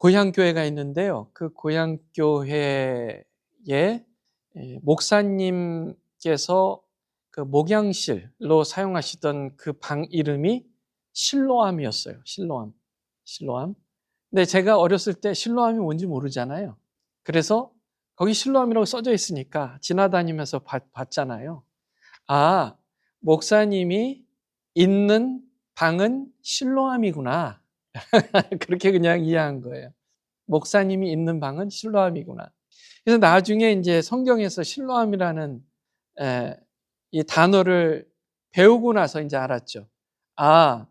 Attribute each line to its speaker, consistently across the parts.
Speaker 1: 고향교회가 있는데요. 그 고향교회에 목사님께서 그 목양실로 사용하시던 그 방 이름이 실로암이었어요. 실로암. 근데 제가 어렸을 때 실로암이 뭔지 모르잖아요. 그래서 거기 실로암이라고 써져 있으니까 지나다니면서 봤잖아요. 아, 목사님이 있는 방은 실로암이구나. 그렇게 그냥 이해한 거예요. 목사님이 있는 방은 실로암이구나. 그래서 나중에 이제 성경에서 실로암이라는 이 단어를 배우고 나서 이제 알았죠. 아,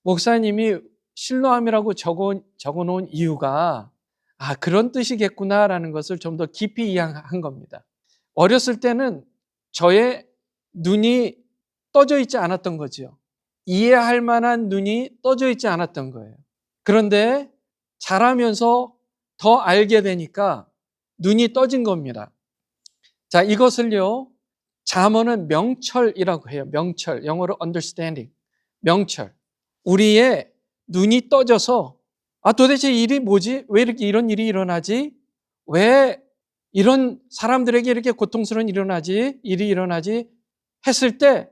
Speaker 1: 목사님이 실로암이라고 적어놓은 이유가 그런 뜻이겠구나라는 것을 좀 더 깊이 이해한 겁니다. 어렸을 때는 저의 눈이 떠져 있지 않았던 거죠. 이해할 만한 눈이 떠져 있지 않았던 거예요. 그런데 자라면서 더 알게 되니까 눈이 떠진 겁니다. 자, 이것을요, 잠언은 명철이라고 해요. 명철, 영어로 understanding. 명철. 우리의 눈이 떠져서 도대체 일이 뭐지? 왜 이렇게 이런 일이 일어나지? 왜 이런 사람들에게 이렇게 고통스러운 일이 일어나지? 했을 때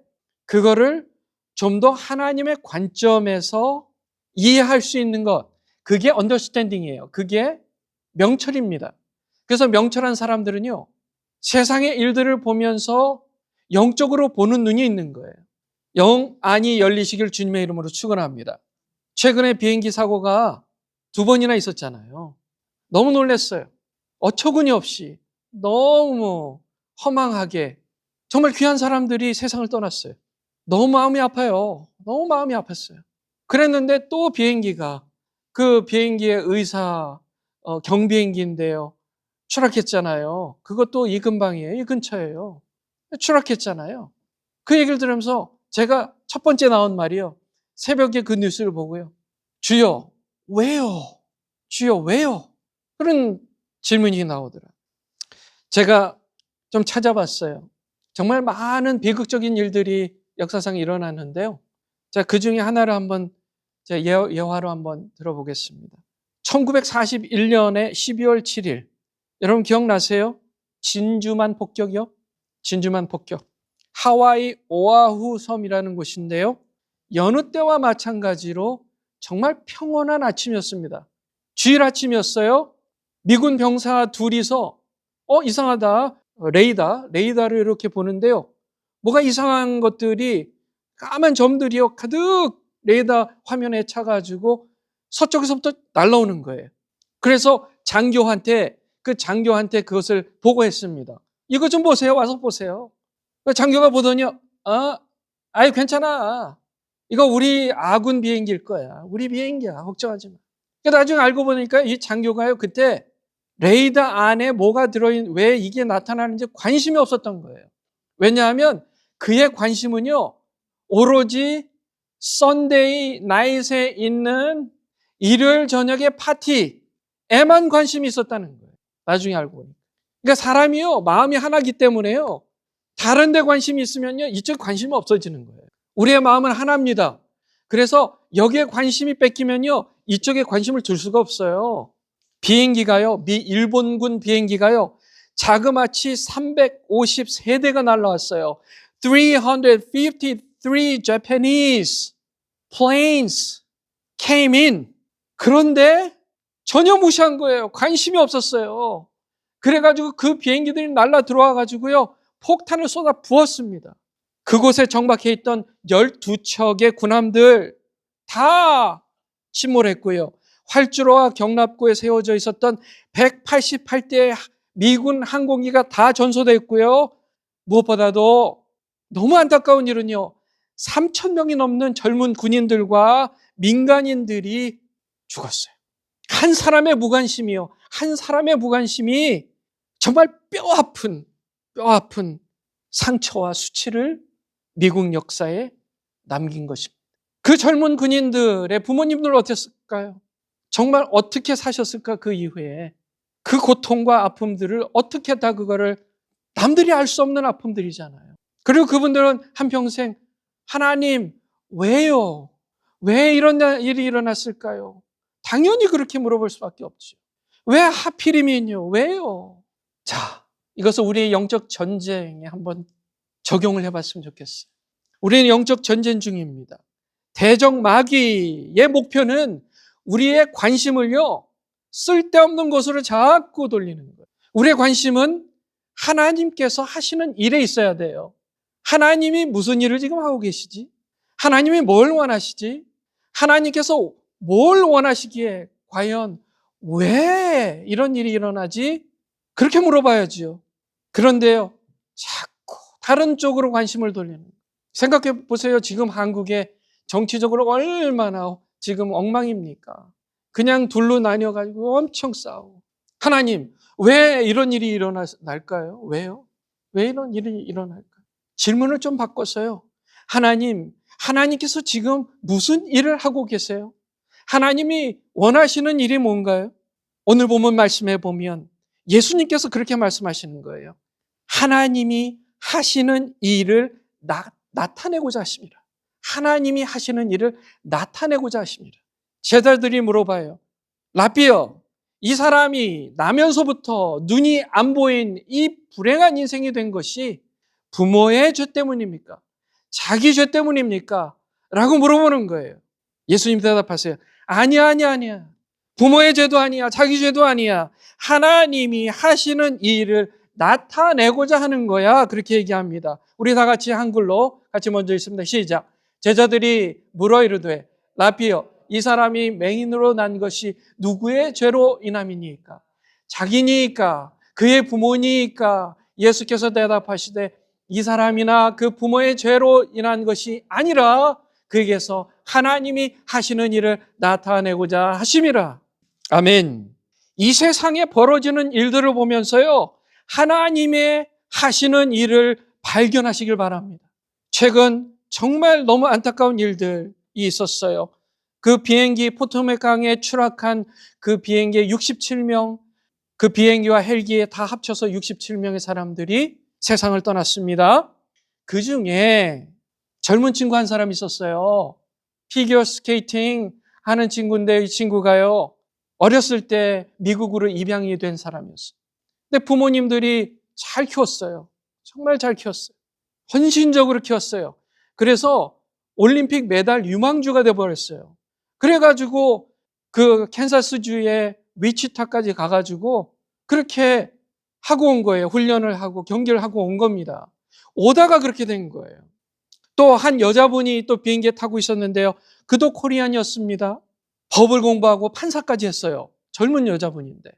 Speaker 1: 그거를 좀 더 하나님의 관점에서 이해할 수 있는 것, 그게 understanding이에요. 그게 명철입니다. 그래서 명철한 사람들은요, 세상의 일들을 보면서 영적으로 보는 눈이 있는 거예요. 영안이 열리시길 주님의 이름으로 축원합니다. 최근에 비행기 사고가 2번이나 있었잖아요. 너무 놀랐어요. 어처구니 없이 너무 허망하게 정말 귀한 사람들이 세상을 떠났어요. 너무 마음이 아파요. 너무 마음이 아팠어요. 그랬는데 또 비행기가, 그 비행기의 의사 경비행기인데요, 추락했잖아요. 그것도 이 근방이에요. 이 근처예요. 추락했잖아요. 그 얘기를 들으면서 제가 첫 번째 나온 말이요, 새벽에 그 뉴스를 보고요, 주여 왜요? 주여 왜요? 그런 질문이 나오더라고요. 제가 좀 찾아봤어요. 정말 많은 비극적인 일들이 역사상에 일어났는데요. 자, 그 중에 하나를 한번 예화로 한번 들어보겠습니다. 1941년에 12월 7일. 여러분 기억나세요? 진주만 폭격이요? 진주만 폭격. 하와이 오아후 섬이라는 곳인데요. 여느 때와 마찬가지로 정말 평온한 아침이었습니다. 주일 아침이었어요. 미군 병사 둘이서 이상하다. 레이더를 이렇게 보는데요. 뭐가 이상한 것들이, 까만 점들이요, 가득 레이더 화면에 차가지고 서쪽에서부터 날라오는 거예요. 그래서 장교한테 그것을 보고했습니다. 이거 좀 보세요. 와서 보세요. 장교가 보더니 괜찮아. 이거 우리 아군 비행기일 거야. 우리 비행기야. 걱정하지 마. 나중에 알고 보니까 이 장교가요, 그때 레이더 안에 뭐가 왜 이게 나타나는지 관심이 없었던 거예요. 왜냐하면 그의 관심은요, 오로지 썬데이 나잇에 있는 일요일 저녁의 파티에만 관심이 있었다는 거예요. 나중에 알고 보니까. 그러니까 사람이요, 마음이 하나이기 때문에요, 다른 데 관심이 있으면요, 이쪽 관심이 없어지는 거예요. 우리의 마음은 하나입니다. 그래서 여기에 관심이 뺏기면요, 이쪽에 관심을 둘 수가 없어요. 비행기가요, 미 일본군 비행기가요, 자그마치 353대가 날라왔어요. 353 Japanese planes came in. 그런데 전혀 무시한 거예요. 관심이 없었어요. 그래가지고 그 비행기들이 날라 들어와가지고요, 폭탄을 쏟아 부었습니다. 그곳에 정박해 있던 12척의 군함들 다 침몰했고요. 활주로와 경납고에 세워져 있었던 188대의 미군 항공기가 다 전소됐고요. 무엇보다도 너무 안타까운 일은요, 3,000명이 넘는 젊은 군인들과 민간인들이 죽었어요. 한 사람의 무관심이요, 한 사람의 무관심이 정말 뼈아픈 상처와 수치를 미국 역사에 남긴 것입니다. 그 젊은 군인들의 부모님들은 어땠을까요? 정말 어떻게 사셨을까? 그 이후에 그 고통과 아픔들을 어떻게 다, 그거를 남들이 알 수 없는 아픔들이잖아요. 그리고 그분들은 한평생 하나님 왜요? 왜 이런 일이 일어났을까요? 당연히 그렇게 물어볼 수밖에 없죠. 왜 하필이면요? 왜요? 자, 이것을 우리의 영적 전쟁에 한번 적용을 해봤으면 좋겠어요. 우리는 영적 전쟁 중입니다. 대적 마귀의 목표는 우리의 관심을요, 쓸데없는 곳으로 자꾸 돌리는 거예요. 우리의 관심은 하나님께서 하시는 일에 있어야 돼요. 하나님이 무슨 일을 지금 하고 계시지? 하나님이 뭘 원하시지? 하나님께서 뭘 원하시기에 과연 왜 이런 일이 일어나지? 그렇게 물어봐야지요. 그런데요, 자꾸 다른 쪽으로 관심을 돌리는 거예요. 생각해 보세요. 지금 한국에 정치적으로 얼마나 지금 엉망입니까? 그냥 둘로 나뉘어가지고 엄청 싸우고. 하나님, 왜 이런 일이 일어날까요? 왜요? 왜 이런 일이 일어날까요? 질문을 좀 바꿨어요. 하나님께서 지금 무슨 일을 하고 계세요? 하나님이 원하시는 일이 뭔가요? 오늘 본문 말씀해 보면 예수님께서 그렇게 말씀하시는 거예요. 하나님이 하시는 일을 나타내고자 하십니다. 하나님이 하시는 일을 나타내고자 하십니다. 제자들이 물어봐요. 라삐요, 이 사람이 나면서부터 눈이 안 보인 이 불행한 인생이 된 것이 부모의 죄 때문입니까? 자기 죄 때문입니까? 라고 물어보는 거예요. 예수님 대답하세요. 아니야. 부모의 죄도 아니야. 자기 죄도 아니야. 하나님이 하시는 이 일을 나타내고자 하는 거야. 그렇게 얘기합니다. 우리 다 같이 한글로 같이 먼저 읽습니다. 시작. 제자들이 물어 이르되 라삐여, 이 사람이 맹인으로 난 것이 누구의 죄로 인함이니까? 자기니까? 그의 부모니까? 예수께서 대답하시되 이 사람이나 그 부모의 죄로 인한 것이 아니라 그에게서 하나님이 하시는 일을 나타내고자 하심이라. 아멘. 이 세상에 벌어지는 일들을 보면서요, 하나님의 하시는 일을 발견하시길 바랍니다. 최근 정말 너무 안타까운 일들이 있었어요. 그 비행기 포토맥 강에 추락한 그 비행기의 67명, 그 비행기와 헬기에 다 합쳐서 67명의 사람들이 세상을 떠났습니다. 그 중에 젊은 친구 한 사람 있었어요. 피겨 스케이팅 하는 친구인데 이 친구가요, 어렸을 때 미국으로 입양이 된 사람이었어요. 근데 부모님들이 잘 키웠어요. 정말 잘 키웠어요. 헌신적으로 키웠어요. 그래서 올림픽 메달 유망주가 돼버렸어요. 그래가지고 그 캔사스주의 위치타까지 가가지고 그렇게 하고 온 거예요. 훈련을 하고 경기를 하고 온 겁니다. 오다가 그렇게 된 거예요. 또 한 여자분이 또 비행기에 타고 있었는데요. 그도 코리안이었습니다. 법을 공부하고 판사까지 했어요. 젊은 여자분인데.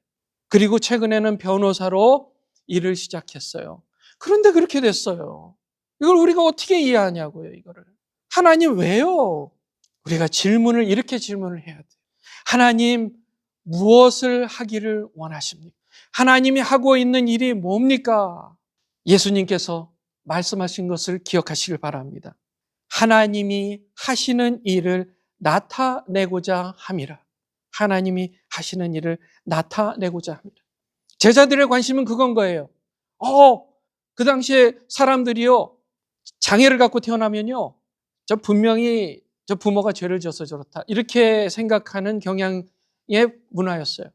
Speaker 1: 그리고 최근에는 변호사로 일을 시작했어요. 그런데 그렇게 됐어요. 이걸 우리가 어떻게 이해하냐고요, 이거를. 하나님 왜요? 우리가 이렇게 질문을 해야 돼요. 하나님, 무엇을 하기를 원하십니까? 하나님이 하고 있는 일이 뭡니까? 예수님께서 말씀하신 것을 기억하시길 바랍니다. 하나님이 하시는 일을 나타내고자 함이라. 하나님이 하시는 일을 나타내고자 합니다. 제자들의 관심은 그건 거예요. 그 당시에 사람들이요, 장애를 갖고 태어나면요, 분명히 저 부모가 죄를 져서 저렇다, 이렇게 생각하는 경향의 문화였어요.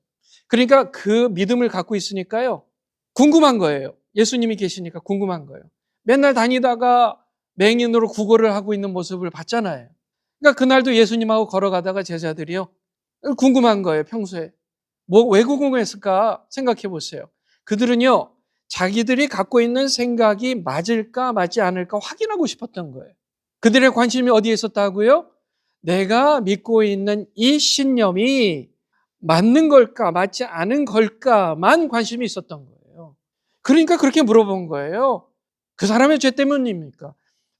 Speaker 1: 그러니까 그 믿음을 갖고 있으니까요, 궁금한 거예요. 예수님이 계시니까 궁금한 거예요. 맨날 다니다가 맹인으로 구걸을 하고 있는 모습을 봤잖아요. 그러니까 그날도 예수님하고 걸어가다가 제자들이요, 궁금한 거예요. 평소에 왜 궁금했을까 생각해 보세요. 그들은요, 자기들이 갖고 있는 생각이 맞을까 맞지 않을까 확인하고 싶었던 거예요. 그들의 관심이 어디에 있었다고요? 내가 믿고 있는 이 신념이 맞는 걸까 맞지 않은 걸까만 관심이 있었던 거예요. 그러니까 그렇게 물어본 거예요. 그 사람의 죄 때문입니까?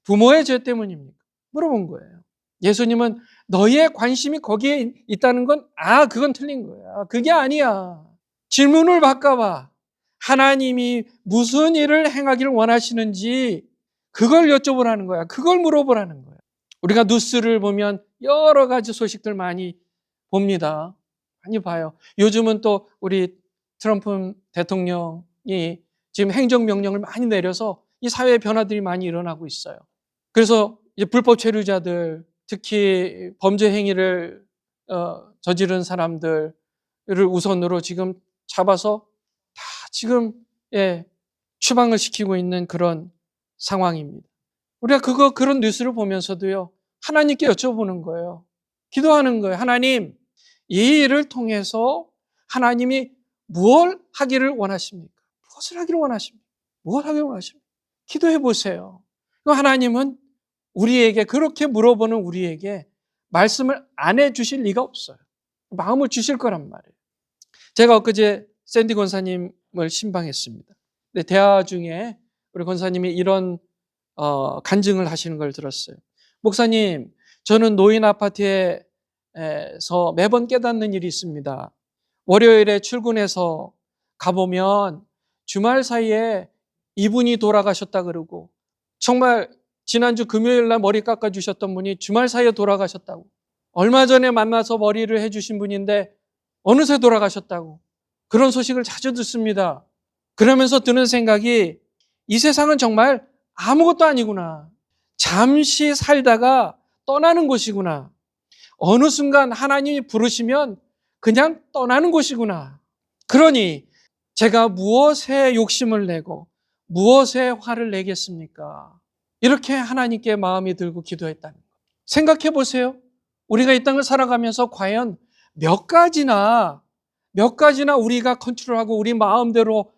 Speaker 1: 부모의 죄 때문입니까? 물어본 거예요. 예수님은 너희의 관심이 거기에 있다는 건 그건 틀린 거야. 그게 아니야. 질문을 바꿔봐. 하나님이 무슨 일을 행하기를 원하시는지 그걸 여쭤보라는 거야. 그걸 물어보라는 거야. 우리가 뉴스를 보면 여러 가지 소식들 많이 봅니다. 많이 봐요. 요즘은 또 우리 트럼프 대통령이 지금 행정명령을 많이 내려서 이 사회의 변화들이 많이 일어나고 있어요. 그래서 이제 불법 체류자들, 특히 범죄 행위를 저지른 사람들을 우선으로 지금 잡아서 다 지금 추방을 시키고 있는 그런 상황입니다. 우리가 그런 뉴스를 보면서도요, 하나님께 여쭤보는 거예요. 기도하는 거예요. 하나님, 이 일을 통해서 하나님이 무엇을 하기를 원하십니까? 무엇을 하기를 원하십니까? 무엇을 하기를 원하십니까? 기도해 보세요. 하나님은 우리에게, 그렇게 물어보는 우리에게 말씀을 안 해주실 리가 없어요. 마음을 주실 거란 말이에요. 제가 엊그제 샌디 권사님을 신방했습니다. 근데 대화 중에 우리 권사님이 이런 간증을 하시는 걸 들었어요. 목사님, 저는 노인 아파트에서 매번 깨닫는 일이 있습니다. 월요일에 출근해서 가보면 주말 사이에 이분이 돌아가셨다 그러고, 정말 지난주 금요일 날 머리 깎아주셨던 분이 주말 사이에 돌아가셨다고, 얼마 전에 만나서 머리를 해주신 분인데 어느새 돌아가셨다고, 그런 소식을 자주 듣습니다. 그러면서 드는 생각이, 이 세상은 정말 아무것도 아니구나. 잠시 살다가 떠나는 곳이구나. 어느 순간 하나님이 부르시면 그냥 떠나는 곳이구나. 그러니 제가 무엇에 욕심을 내고 무엇에 화를 내겠습니까? 이렇게 하나님께 마음이 들고 기도했다는 것. 생각해 보세요. 우리가 이 땅을 살아가면서 과연 몇 가지나 우리가 컨트롤하고 우리 마음대로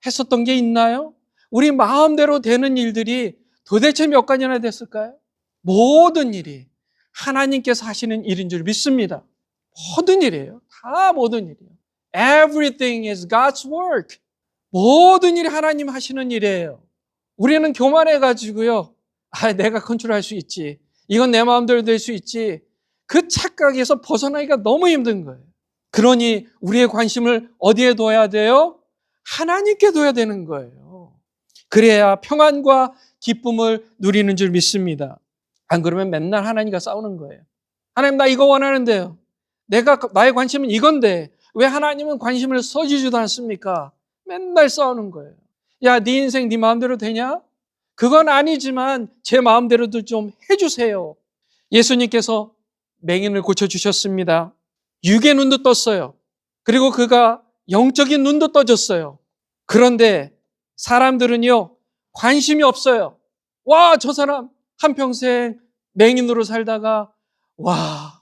Speaker 1: 했었던 게 있나요? 우리 마음대로 되는 일들이 도대체 몇 가지나 됐을까요? 모든 일이 하나님께서 하시는 일인 줄 믿습니다. 모든 일이에요. 다 모든 일이에요. Everything is God's work. 모든 일이 하나님 하시는 일이에요. 우리는 교만해가지고요, 내가 컨트롤할 수 있지, 이건 내 마음대로 될 수 있지, 그 착각에서 벗어나기가 너무 힘든 거예요. 그러니 우리의 관심을 어디에 둬야 돼요? 하나님께 둬야 되는 거예요. 그래야 평안과 기쁨을 누리는 줄 믿습니다. 안 그러면 맨날 하나님과 싸우는 거예요. 하나님, 나 이거 원하는데요, 나의 관심은 이건데 왜 하나님은 관심을 써주지도 않습니까? 맨날 싸우는 거예요. 야, 네 인생 네 마음대로 되냐? 그건 아니지만 제 마음대로도 좀 해주세요. 예수님께서 맹인을 고쳐주셨습니다. 육의 눈도 떴어요. 그리고 그가 영적인 눈도 떠졌어요. 그런데 사람들은요, 관심이 없어요. 와, 저 사람 한평생 맹인으로 살다가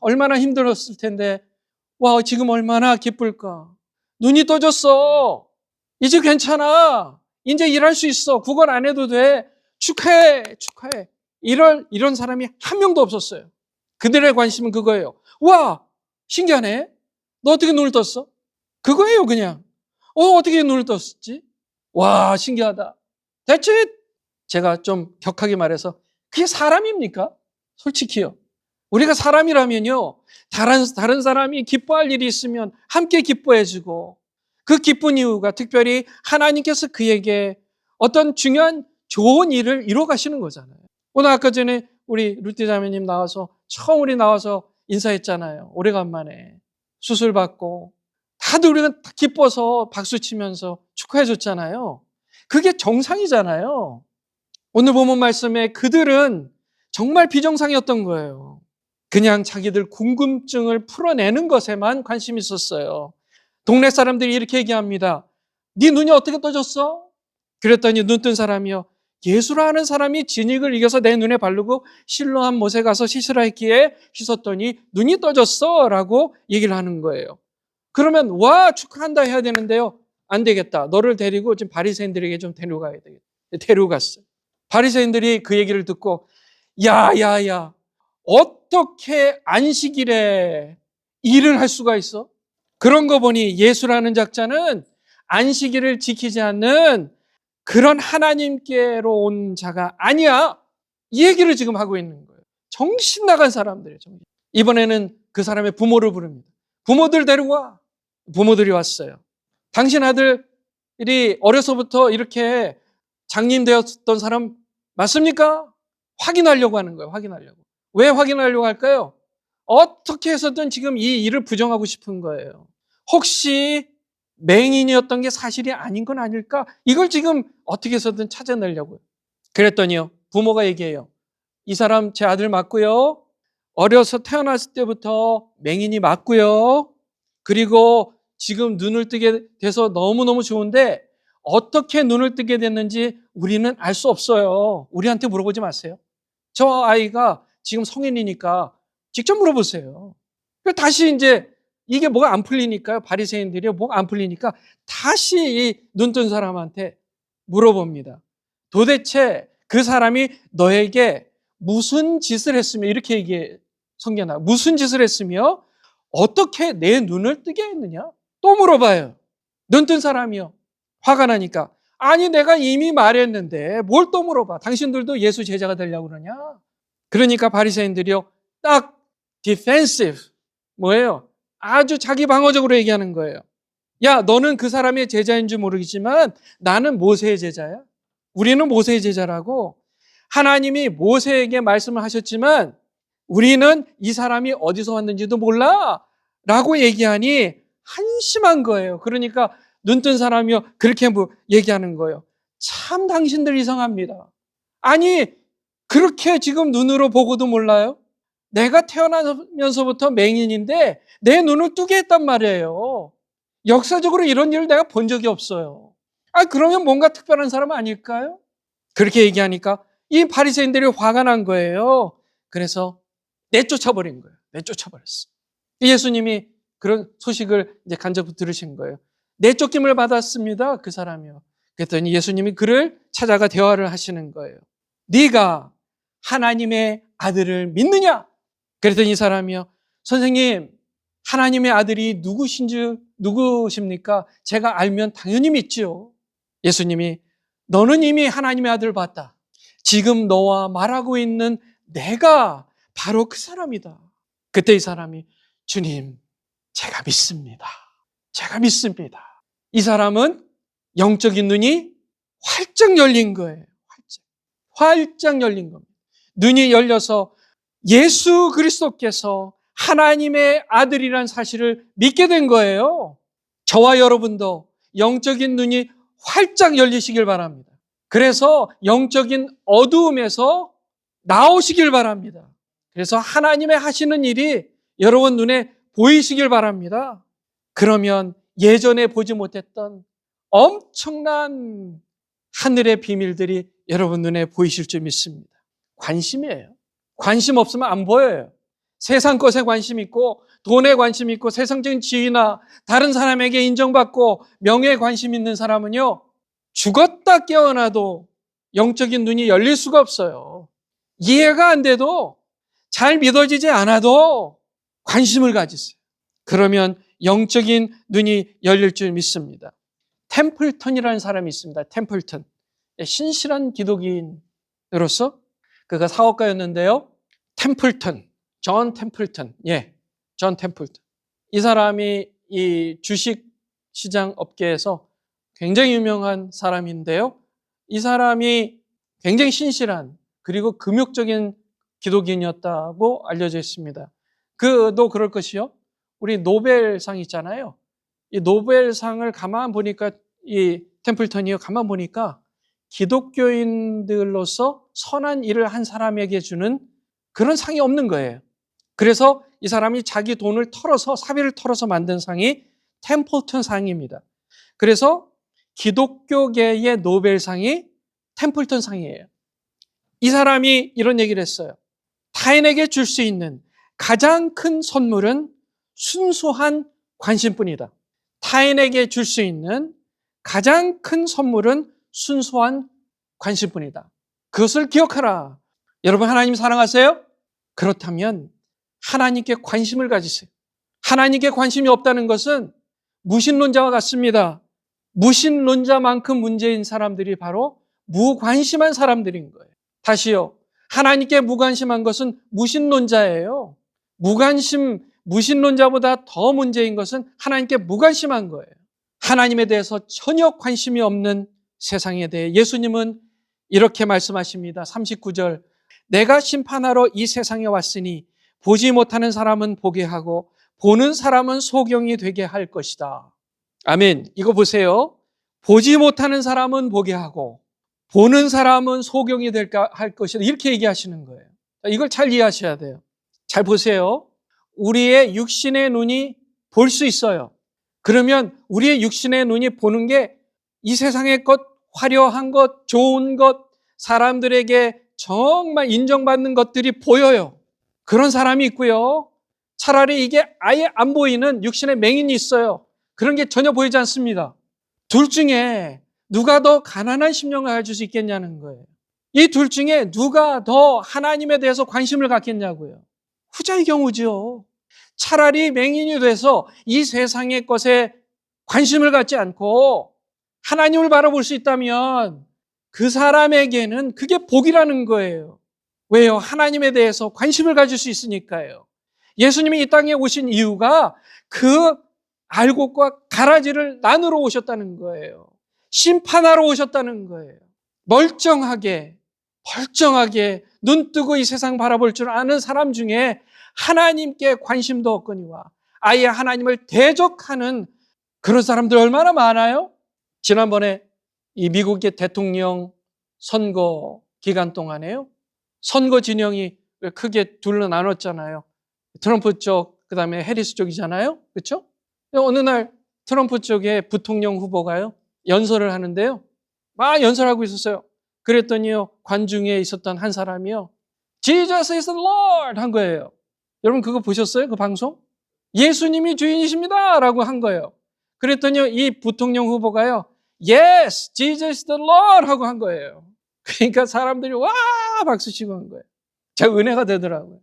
Speaker 1: 얼마나 힘들었을 텐데, 지금 얼마나 기쁠까. 눈이 떠졌어. 이제 괜찮아. 이제 일할 수 있어. 구걸 안 해도 돼. 축하해. 이런 사람이 한 명도 없었어요. 그들의 관심은 그거예요. 와, 신기하네. 너 어떻게 눈을 떴어? 그거예요, 그냥. 어떻게 눈을 떴지? 와, 신기하다. That's it. 제가 좀 격하게 말해서, 그게 사람입니까? 솔직히요. 우리가 사람이라면요, 다른 사람이 기뻐할 일이 있으면 함께 기뻐해주고, 그 기쁜 이유가 특별히 하나님께서 그에게 어떤 중요한 좋은 일을 이루어 가시는 거잖아요. 오늘 아까 전에 우리 루티 자매님 처음 우리 나와서 인사했잖아요. 오래간만에 수술 받고 다들 우리가 기뻐서 박수 치면서 축하해 줬잖아요. 그게 정상이잖아요. 오늘 본문 말씀에 그들은 정말 비정상이었던 거예요. 그냥 자기들 궁금증을 풀어내는 것에만 관심이 있었어요. 동네 사람들이 이렇게 얘기합니다. 네 눈이 어떻게 떠졌어? 그랬더니 눈 뜬 사람이요, 예수라는 사람이 진익을 이겨서 내 눈에 바르고 실로암 못에 가서 씻으라 했기에 씻었더니 눈이 떠졌어 라고 얘기를 하는 거예요. 그러면 와, 축하한다 해야 되는데요, 안 되겠다. 너를 데리고 지금 바리새인들에게 좀 데려가야 되겠다. 데려갔어요. 바리새인들이 그 얘기를 듣고, 야, 어떻게 안식일에 일을 할 수가 있어? 그런 거 보니 예수라는 작자는 안식일을 지키지 않는 그런 하나님께로 온 자가 아니야. 이 얘기를 지금 하고 있는 거예요. 정신 나간 사람들이에요. 이번에는 그 사람의 부모를 부릅니다. 부모들 데리고 와. 부모들이 왔어요. 당신 아들이 어려서부터 이렇게 장님 되었던 사람 맞습니까? 확인하려고 하는 거예요. 확인하려고. 왜 확인하려고 할까요? 어떻게 해서든 지금 이 일을 부정하고 싶은 거예요. 혹시 맹인이었던 게 사실이 아닌 건 아닐까? 이걸 지금 어떻게 해서든 찾아내려고요. 그랬더니요, 부모가 얘기해요. 이 사람 제 아들 맞고요, 어려서 태어났을 때부터 맹인이 맞고요. 그리고 지금 눈을 뜨게 돼서 너무너무 좋은데 어떻게 눈을 뜨게 됐는지 우리는 알 수 없어요. 우리한테 물어보지 마세요. 저 아이가 지금 성인이니까 직접 물어보세요. 다시 이제 이게 뭐가 안 풀리니까요. 바리새인들이 뭐가 안 풀리니까 다시 이 눈뜬 사람한테 물어봅니다. 도대체 그 사람이 너에게 무슨 짓을 했으며, 이렇게 얘기해 성경에 무슨 짓을 했으며 어떻게 내 눈을 뜨게 했느냐? 또 물어봐요. 눈뜬 사람이요. 화가 나니까 아니 내가 이미 말했는데 뭘 또 물어봐. 당신들도 예수 제자가 되려고 그러냐? 그러니까 바리새인들이요 딱 defensive, 뭐예요? 아주 자기 방어적으로 얘기하는 거예요. 야, 너는 그 사람의 제자인 줄 모르겠지만 나는 모세의 제자야. 우리는 모세의 제자라고. 하나님이 모세에게 말씀을 하셨지만 우리는 이 사람이 어디서 왔는지도 몰라 라고 얘기하니 한심한 거예요. 그러니까 눈뜬 사람이요 그렇게 얘기하는 거예요. 참 당신들 이상합니다. 아니 그렇게 지금 눈으로 보고도 몰라요? 내가 태어나면서부터 맹인인데 내 눈을 뜨게 했단 말이에요. 역사적으로 이런 일을 내가 본 적이 없어요. 그러면 뭔가 특별한 사람 아닐까요? 그렇게 얘기하니까 이 바리새인들이 화가 난 거예요. 그래서 내쫓아버린 거예요. 내쫓아버렸어요. 예수님이 그런 소식을 이제 간접적으로 들으신 거예요. 내쫓김을 받았습니다. 그 사람이요. 그랬더니 예수님이 그를 찾아가 대화를 하시는 거예요. 네가 하나님의 아들을 믿느냐? 그랬더니 이 사람이요. 선생님, 하나님의 아들이 누구십니까? 제가 알면 당연히 믿지요. 예수님이 너는 이미 하나님의 아들을 봤다. 지금 너와 말하고 있는 내가 바로 그 사람이다. 그때 이 사람이 주님, 제가 믿습니다. 제가 믿습니다. 이 사람은 영적인 눈이 활짝 열린 거예요. 활짝 열린 겁니다. 눈이 열려서 예수 그리스도께서 하나님의 아들이라는 사실을 믿게 된 거예요. 저와 여러분도 영적인 눈이 활짝 열리시길 바랍니다. 그래서 영적인 어두움에서 나오시길 바랍니다. 그래서 하나님의 하시는 일이 여러분 눈에 보이시길 바랍니다. 그러면 예전에 보지 못했던 엄청난 하늘의 비밀들이 여러분 눈에 보이실 줄 믿습니다. 관심이에요. 관심 없으면 안 보여요. 세상 것에 관심 있고 돈에 관심 있고 세상적인 지위나 다른 사람에게 인정받고 명예에 관심 있는 사람은요 죽었다 깨어나도 영적인 눈이 열릴 수가 없어요. 이해가 안 돼도 잘 믿어지지 않아도 관심을 가지세요. 그러면 영적인 눈이 열릴 줄 믿습니다. 템플턴이라는 사람이 있습니다. 템플턴. 신실한 기독인으로서 그가 사업가였는데요. 템플턴, 존 템플턴. 존 템플턴. 이 사람이 이 주식 시장 업계에서 굉장히 유명한 사람인데요. 이 사람이 굉장히 신실한 그리고 금욕적인 기독인이었다고 알려져 있습니다. 그도 그럴 것이요. 우리 노벨상 있잖아요. 이 노벨상을 가만 보니까 이 템플턴이요. 가만 보니까 기독교인들로서 선한 일을 한 사람에게 주는 그런 상이 없는 거예요. 그래서 이 사람이 자기 돈을 털어서 사비를 털어서 만든 상이 템플턴 상입니다. 그래서 기독교계의 노벨상이 템플턴 상이에요. 이 사람이 이런 얘기를 했어요. 타인에게 줄 수 있는 가장 큰 선물은 순수한 관심뿐이다. 타인에게 줄 수 있는 가장 큰 선물은 순수한 관심뿐이다. 그것을 기억하라. 여러분 하나님 사랑하세요? 그렇다면 하나님께 관심을 가지세요. 하나님께 관심이 없다는 것은 무신론자와 같습니다. 무신론자만큼 문제인 사람들이 바로 무관심한 사람들인 거예요. 다시요. 하나님께 무관심한 것은 무신론자예요. 무신론자보다 더 문제인 것은 하나님께 무관심한 거예요. 하나님에 대해서 전혀 관심이 없는 세상에 대해 예수님은 이렇게 말씀하십니다. 39절. 내가 심판하러 이 세상에 왔으니 보지 못하는 사람은 보게 하고 보는 사람은 소경이 되게 할 것이다. 아멘. 이거 보세요. 보지 못하는 사람은 보게 하고 보는 사람은 소경이 될까 할 것이다. 이렇게 얘기하시는 거예요. 이걸 잘 이해하셔야 돼요. 잘 보세요. 우리의 육신의 눈이 볼 수 있어요. 그러면 우리의 육신의 눈이 보는 게 이 세상의 것, 화려한 것, 좋은 것, 사람들에게 정말 인정받는 것들이 보여요. 그런 사람이 있고요. 차라리 이게 아예 안 보이는 육신의 맹인이 있어요. 그런 게 전혀 보이지 않습니다. 둘 중에 누가 더 가난한 심령을 가질 수 있겠냐는 거예요. 이 둘 중에 누가 더 하나님에 대해서 관심을 갖겠냐고요. 후자의 경우죠. 차라리 맹인이 돼서 이 세상의 것에 관심을 갖지 않고 하나님을 바라볼 수 있다면 그 사람에게는 그게 복이라는 거예요. 왜요? 하나님에 대해서 관심을 가질 수 있으니까요. 예수님이 이 땅에 오신 이유가 그 알곡과 가라지를 나누러 오셨다는 거예요. 심판하러 오셨다는 거예요. 멀쩡하게 눈 뜨고 이 세상 바라볼 줄 아는 사람 중에 하나님께 관심도 없거니와 아예 하나님을 대적하는 그런 사람들 얼마나 많아요? 지난번에 이 미국의 대통령 선거 기간 동안에요. 선거 진영이 크게 둘로 나눴잖아요. 트럼프 쪽, 그 다음에 해리스 쪽이잖아요. 그렇죠? 어느 날 트럼프 쪽의 부통령 후보가요. 연설을 하는데요. 막 연설하고 있었어요. 그랬더니요. 관중에 있었던 한 사람이요. Jesus is the Lord 한 거예요. 여러분 그거 보셨어요? 그 방송? 예수님이 주인이십니다 라고 한 거예요. 그랬더니 이 부통령 후보가요. Yes, Jesus is the Lord 하고 한 거예요. 그러니까 사람들이 와 박수 치고 한 거예요. 제가 은혜가 되더라고요.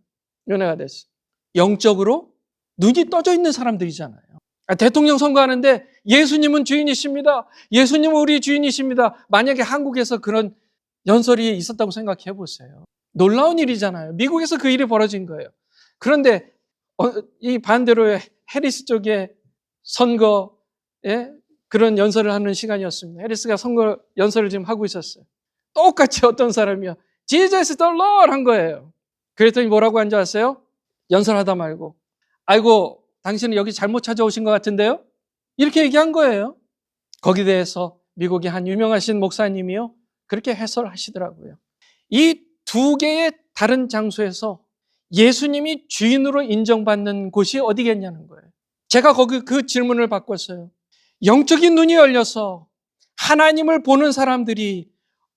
Speaker 1: 은혜가 됐어요. 영적으로 눈이 떠져 있는 사람들이잖아요. 대통령 선거하는데 예수님은 주인이십니다. 예수님은 우리 주인이십니다. 만약에 한국에서 그런 연설이 있었다고 생각해 보세요. 놀라운 일이잖아요. 미국에서 그 일이 벌어진 거예요. 그런데 이 반대로 해리스 쪽의 선거에 그런 연설을 하는 시간이었습니다. 해리스가 선거 연설을 지금 하고 있었어요. 똑같이 어떤 사람이요. Jesus the Lord 한 거예요. 그랬더니 뭐라고 한 줄 아세요? 연설하다 말고 아이고 당신은 여기 잘못 찾아오신 것 같은데요? 이렇게 얘기한 거예요. 거기에 대해서 미국의 한 유명하신 목사님이요. 그렇게 해설하시더라고요. 이 두 개의 다른 장소에서 예수님이 주인으로 인정받는 곳이 어디겠냐는 거예요. 제가 거기 그 질문을 바꿨어요. 영적인 눈이 열려서 하나님을 보는 사람들이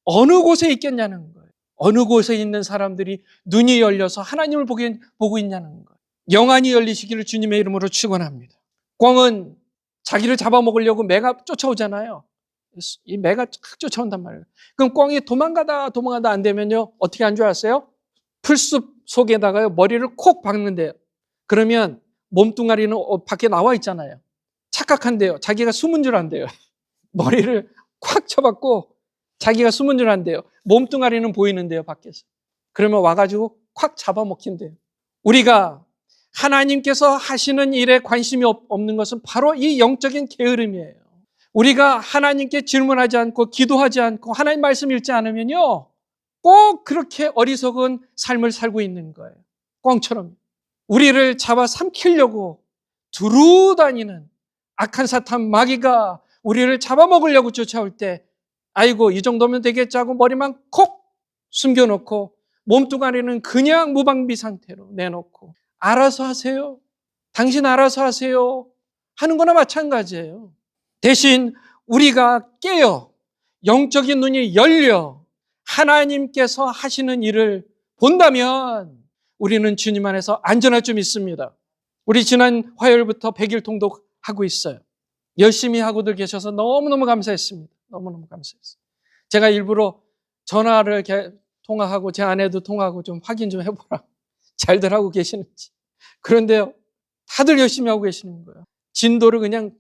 Speaker 1: 어느 곳에 있겠냐는 거예요. 어느 곳에 있는 사람들이 눈이 열려서 하나님을 보고 있냐는 거예요. 영안이 열리시기를 주님의 이름으로 축원합니다. 꿩은 자기를 잡아먹으려고 매가 쫓아오잖아요. 이 매가 쫙 쫓아온단 말이에요. 그럼 꿩이 도망가다 안 되면요. 어떻게 한 줄 아세요? 풀숲 속에다가 머리를 콕 박는데요. 그러면 몸뚱아리는 밖에 나와 있잖아요. 착각한대요. 자기가 숨은 줄 안대요. 머리를 콱 쳐박고 자기가 숨은 줄 안대요. 몸뚱아리는 보이는데요, 밖에서. 그러면 와가지고 콱 잡아먹힌대요. 우리가 하나님께서 하시는 일에 관심이 없는 것은 바로 이 영적인 게으름이에요. 우리가 하나님께 질문하지 않고 기도하지 않고 하나님 말씀 읽지 않으면요. 꼭 그렇게 어리석은 삶을 살고 있는 거예요. 꿩처럼. 우리를 잡아 삼키려고 두루 다니는 악한 사탄 마귀가 우리를 잡아먹으려고 쫓아올 때 아이고 이 정도면 되겠지 하고 머리만 콕 숨겨놓고 몸뚱아리는 그냥 무방비 상태로 내놓고 알아서 하세요. 당신 알아서 하세요. 하는 거나 마찬가지예요. 대신 우리가 깨어 영적인 눈이 열려 하나님께서 하시는 일을 본다면 우리는 주님 안에서 안전할 줄 믿습니다. 우리 지난 화요일부터 100일 통독하고 있어요. 열심히 하고들 계셔서 너무너무 감사했습니다. 너무너무 감사했어요. 제가 일부러 전화를 통화하고 제 아내도 통화하고 좀 확인 좀 해보라. 잘들 하고 계시는지. 그런데요. 다들 열심히 하고 계시는 거예요. 진도를 그냥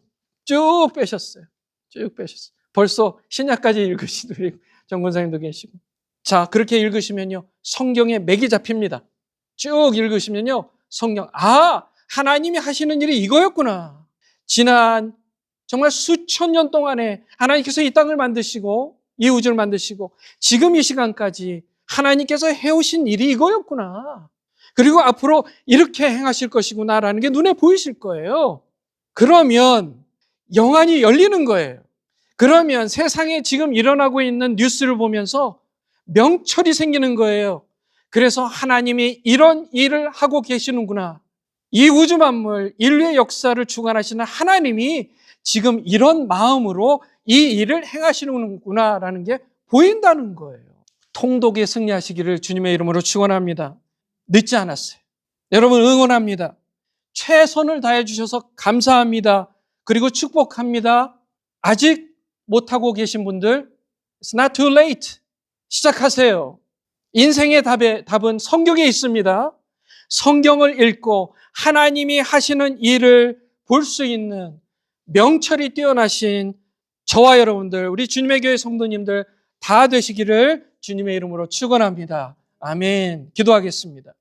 Speaker 1: 쭉 빼셨어요. 쭉 빼셨어요. 벌써 신약까지 읽으시는 우리 정 권사님도 계시고. 자, 그렇게 읽으시면요. 성경에 맥이 잡힙니다. 쭉 읽으시면요. 성경, 하나님이 하시는 일이 이거였구나. 지난 정말 수천 년 동안에 하나님께서 이 땅을 만드시고 이 우주를 만드시고 지금 이 시간까지 하나님께서 해오신 일이 이거였구나. 그리고 앞으로 이렇게 행하실 것이구나라는 게 눈에 보이실 거예요. 그러면 영안이 열리는 거예요. 그러면 세상에 지금 일어나고 있는 뉴스를 보면서 명철이 생기는 거예요. 그래서 하나님이 이런 일을 하고 계시는구나. 이 우주 만물, 인류의 역사를 주관하시는 하나님이 지금 이런 마음으로 이 일을 행하시는구나라는 게 보인다는 거예요. 통독에 승리하시기를 주님의 이름으로 축원합니다. 늦지 않았어요. 여러분 응원합니다. 최선을 다해 주셔서 감사합니다. 그리고 축복합니다. 아직 못하고 계신 분들, It's not too late. 시작하세요. 인생의 답은 성경에 있습니다. 성경을 읽고 하나님이 하시는 일을 볼 수 있는 명철이 뛰어나신 저와 여러분들, 우리 주님의 교회 성도님들 다 되시기를 주님의 이름으로 축원합니다. 아멘. 기도하겠습니다.